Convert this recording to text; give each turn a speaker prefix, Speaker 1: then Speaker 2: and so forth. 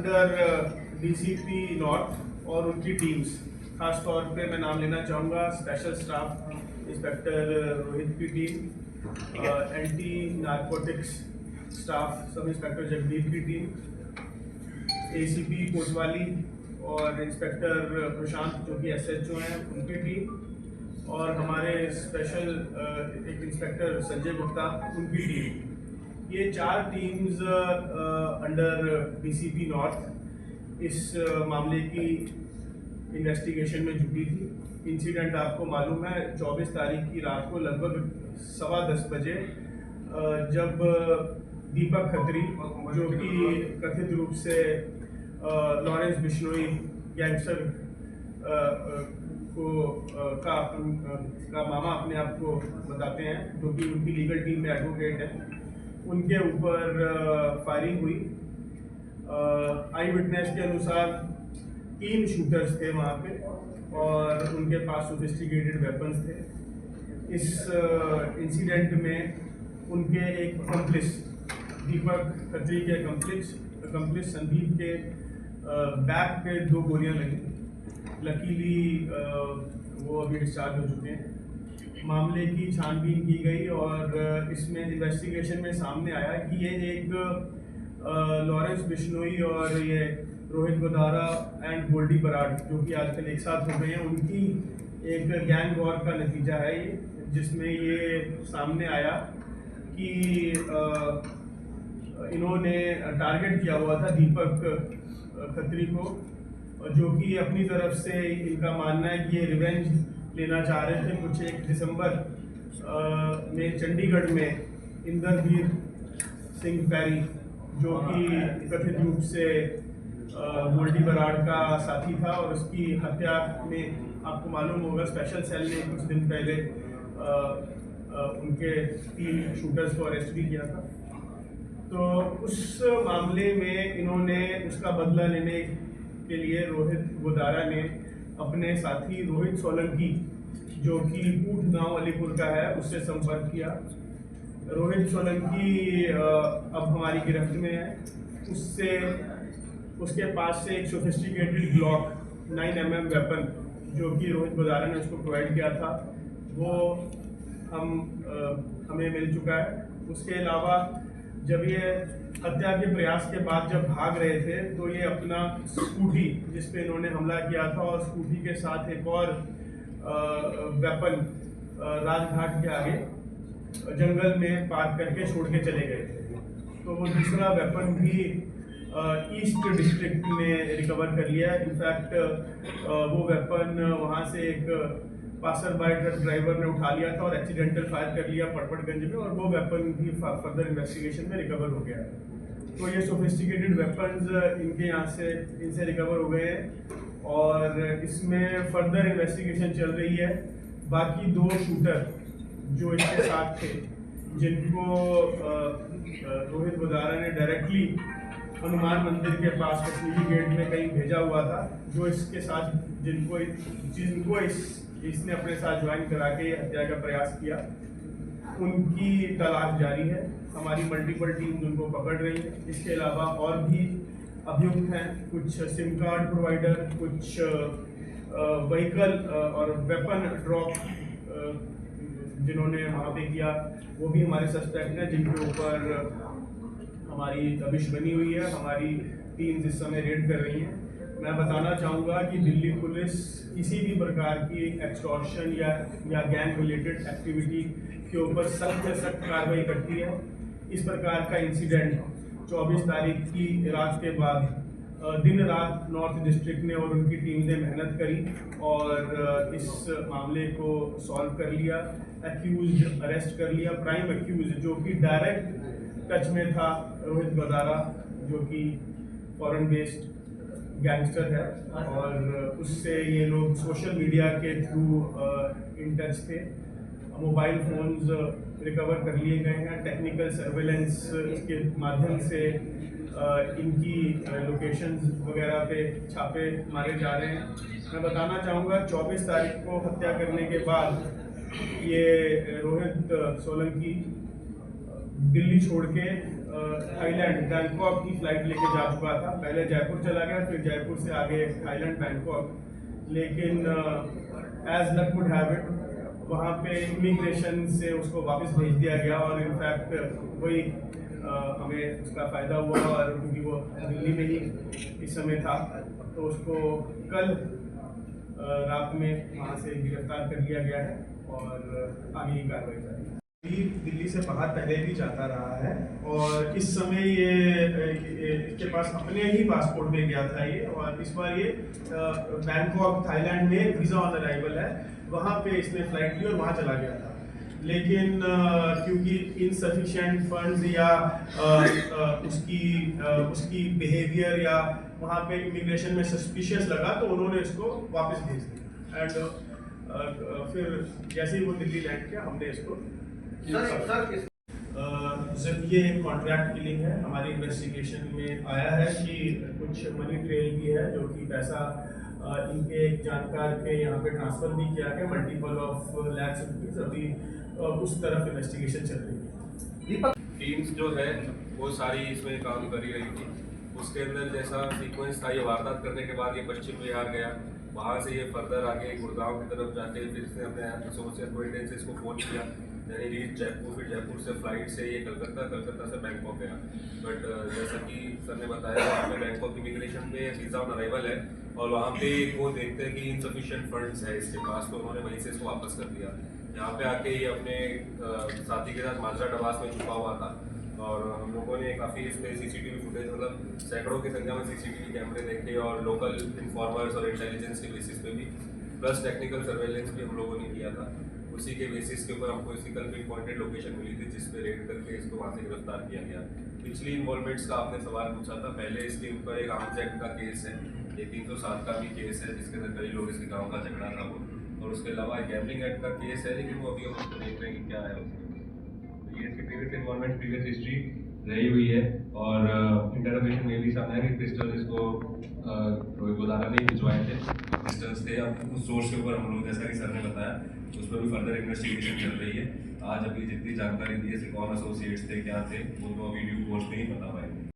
Speaker 1: Under DCP north और उनकी teams, खास तौर पे मैं नाम लेना चाहूँगा स्पेशल स्टाफ इंस्पेक्टर रोहित की team, anti narcotics staff sub inspector Jagdeep की टीम, एसीपी कोतवाली और इंस्पेक्टर प्रशांत जो कि एसएचओ हैं उनकी टीम, और हमारे स्पेशल एक इंस्पेक्टर संजय गुप्ता उनकी टीम। ये 4 टीम्स अंडर डीसीपी नॉर्थ इस मामले की इन्वेस्टिगेशन में जुटी थी। इंसिडेंट आपको मालूम है 24 तारीख की रात को लगभग 10:15 बजे जब दीपक खत्री जो कि कथित रूप से लॉरेंस बिश्नोई गैंगस्टर का मामा अपने आप को बताते हैं, जो कि उनकी लीगल टीम में एडवोकेट है, उनके ऊपर फायरिंग हुई। आई विटनेस के अनुसार 3 शूटर्स थे वहाँ पे और उनके पास सोफिस्टिकेटेड वेपन्स थे। इस इंसिडेंट में उनके एक अकम्प्लिस दीपक खत्री के अकम्प्लिस संदीप के बैक पे 2 गोलियां लगी। लकीली वो अभी डिस्चार्ज हो चुके हैं। मामले की छानबीन की गई और इसमें इन्वेस्टिगेशन में सामने आया कि ये एक लॉरेंस बिश्नोई और ये रोहित गोदारा एंड गोल्डी बराड़ जो कि आजकल एक साथ हो गए हैं, उनकी एक गैंग वॉर का नतीजा है ये, जिसमें ये सामने आया कि इन्होंने टारगेट किया हुआ था दीपक खत्री को, जो कि अपनी तरफ से इनका मानना है कि ये रिवेंज लेना चाह रहे थे। कुछ 1 दिसंबर में चंडीगढ़ में इंद्रवीर सिंह पैरी जो कि कथित रूप से गोल्डी बराड़ का साथी था और उसकी हत्या में आपको मालूम होगा स्पेशल सेल ने कुछ दिन पहले उनके 3 शूटर्स को अरेस्ट भी किया था। तो उस मामले में इन्होंने उसका बदला लेने के लिए रोहित गोदारा ने अपने साथी रोहित सोलंकी जो कि पूठ गांव अलीपुर का है उससे संपर्क किया। रोहित सोलंकी अब हमारी गिरफ्त में है। उसके पास से एक सोफिस्टिकेटेड ग्लॉक 9mm वेपन जो कि रोहित गोदारा ने उसको प्रोवाइड किया था वो हमें मिल चुका है। उसके अलावा जब ये हत्या के प्रयास के बाद जब भाग रहे थे तो ये अपना स्कूटी जिस पे इन्होंने हमला किया था और स्कूटी के साथ एक और वेपन राजघाट के आगे जंगल में पार्क करके छोड़ के चले गए थे। तो वो दूसरा वेपन भी ईस्ट डिस्ट्रिक्ट में रिकवर कर लिया। इनफैक्ट वो वेपन वहाँ से एक पासर बाय ट्रक ड्राइवर ने उठा लिया था और एक्सीडेंटल फायर कर लिया पटपटगंज में, और वो वेपन भी फर्दर इन्वेस्टिगेशन में रिकवर हो गया है। तो ये सोफिस्टिकेटेड वेपन्स इनसे रिकवर हो गए हैं और इसमें फर्दर इन्वेस्टिगेशन चल रही है। बाकी 2 शूटर जो इसके साथ थे जिनको रोहित गोदारा ने डायरेक्टली हनुमान मंदिर के पास कश्मीरी गेट में कहीं भेजा हुआ था, जो इसके साथ जिनको इसने अपने साथ ज्वाइन करा के हत्या का प्रयास किया, उनकी तलाश जारी है। हमारी मल्टीपल टीम्स उनको पकड़ रही है। इसके अलावा और भी अभियुक्त हैं, कुछ सिम कार्ड प्रोवाइडर, कुछ व्हीकल और वेपन ड्रॉप जिन्होंने वहाँ पे किया वो भी हमारे सस्पेक्ट हैं, जिनके ऊपर हमारी दबिश बनी हुई है। हमारी टीम्स इस समय रेड कर रही हैं। मैं बताना चाहूँगा कि दिल्ली पुलिस किसी भी प्रकार की एक्सटॉर्शन या गैंग रिलेटेड एक्टिविटी के ऊपर सख्त से सख्त कार्रवाई करती है। इस प्रकार का इंसिडेंट 24 तारीख की रात के बाद दिन रात नॉर्थ डिस्ट्रिक्ट ने और उनकी टीम ने मेहनत करी और इस मामले को सॉल्व कर लिया, एक्यूज अरेस्ट कर लिया। प्राइम एक्यूज जो कि डायरेक्ट टच में था रोहित गोदारा जो कि फॉरेन बेस्ड गैंगस्टर है और उससे ये लोग सोशल मीडिया के थ्रू इन टच थे। मोबाइल फोन्स रिकवर कर लिए गए हैं। टेक्निकल सर्वेलेंस के माध्यम से इनकी लोकेशंस वगैरह पे छापे मारे जा रहे हैं। मैं बताना चाहूँगा 24 तारीख को हत्या करने के बाद ये रोहित सोलंकी दिल्ली छोड़ के थाईलैंड बैंकॉक की फ़्लाइट लेके जा चुका था। पहले जयपुर चला गया, फिर जयपुर से आगे थाईलैंड बैंकॉक। लेकिन as luck would have it, वहाँ पे इमिग्रेशन से उसको वापस भेज दिया गया और इनफैक्ट वही हमें उसका फ़ायदा हुआ, और क्योंकि वो दिल्ली में ही इस समय था तो उसको कल रात में वहाँ से गिरफ्तार कर लिया गया है और आगे की कार्रवाई जारी है। दिल्ली से बाहर पहले भी जाता रहा है और इस समय ये इसके पास अपने ही पासपोर्ट में गया था ये, और इस बार ये बैंकॉक थाईलैंड में वीज़ा ऑन अराइवल है, वहाँ पे इसने फ्लाइट ली और वहाँ चला गया था। लेकिन क्योंकि इनसफिशिएंट फंड्स या उसकी बिहेवियर या वहाँ पे इमिग्रेशन में सस्पिशियस लगा तो उन्होंने इसको वापस भेज दिया। एंड फिर जैसे ही वो दिल्ली लैंड किया हमने इसको जब ये कॉन्ट्रैक्ट किलिंग है, हमारी इन्वेस्टिगेशन में आया है कि कुछ मनी ट्रेल भी है जो कि पैसा इनके एक जानकार के यहाँ पे ट्रांसफर भी किया गया, मल्टीपल ऑफ लैक्स रुपीज। अभी उस तरफ इन्वेस्टिगेशन चल रही है।
Speaker 2: दीपक, टीम्स जो है वो सारी इसमें काम कर ही रही थी। उसके अंदर जैसा सीक्वेंस था, ये वारदात करने के बाद ये पश्चिम बिहार गया, वहाँ से ये फर्दर आगे गुड़गांव की तरफ जाके फिर इसने अपने एसोसिएट एक्वेंटेंसेस को फ़ोन किया, यानी रीच जयपुर, फिर जयपुर से फ्लाइट से ये कलकत्ता से बैंकॉक गया। बट जैसा कि सर ने बताया, वहाँ पे बैंकॉक इमिग्रेशन पे वीज़ा ऑन अराइवल है और वहाँ पे वो देखते हैं कि इनसफिशिएंट फंड्स है इसके पास, तो उन्होंने वहीं से इसको वापस कर दिया। यहाँ पे आके ये अपने साथी के साथ माजरा डबास में छुपा हुआ था और हम लोगों ने काफ़ी इस पर CCTV फुटेज, मतलब सैकड़ों की संख्या में CCTV कैमरे देखे और लोकल इन्फॉर्मर्स और इंटेलिजेंस के बेसिस पे भी, प्लस टेक्निकल सर्वेलेंस भी हम लोगों ने किया था। उसी के बेसिस के ऊपर हमको इसकी कल पिन पॉइंटेड लोकेशन मिली थी जिस पे रेड करके इसको वहाँ से गिरफ्तार किया गया। पिछली इन्वॉल्वमेंट्स का आपने सवाल पूछा था, पहले इसके ऊपर एक आर्म्स एक्ट का केस है, ये 307 का भी केस है जिसके अंदर कई लोग इसके गाँव का झगड़ा था वो, और उसके अलावा एक गैम्बलिंग एक्ट का केस है, लेकिन वो अभी हम उसको देख रहे हैं कि क्या है उसमें। तो ये इसकी प्रीवियस इन्वॉल्वमेंट, प्रीवियस हिस्ट्री रही हुई है और इंटरोगेशन में भी सामने है कि क्रिस्टल इसको गुजारा नहीं भिजवाए थे, क्रिस्टल्स थे। अब उस सोर्स के ऊपर हम लोग, जैसा कि सर ने बताया, उस पर भी फर्दर इन्वेस्टिगेशन चल रही है। आज अभी जितनी जानकारी दी है, कौन एसोसिएट्स थे, क्या थे, वो तो अभी ड्यू कोर्स में ही बता पाए।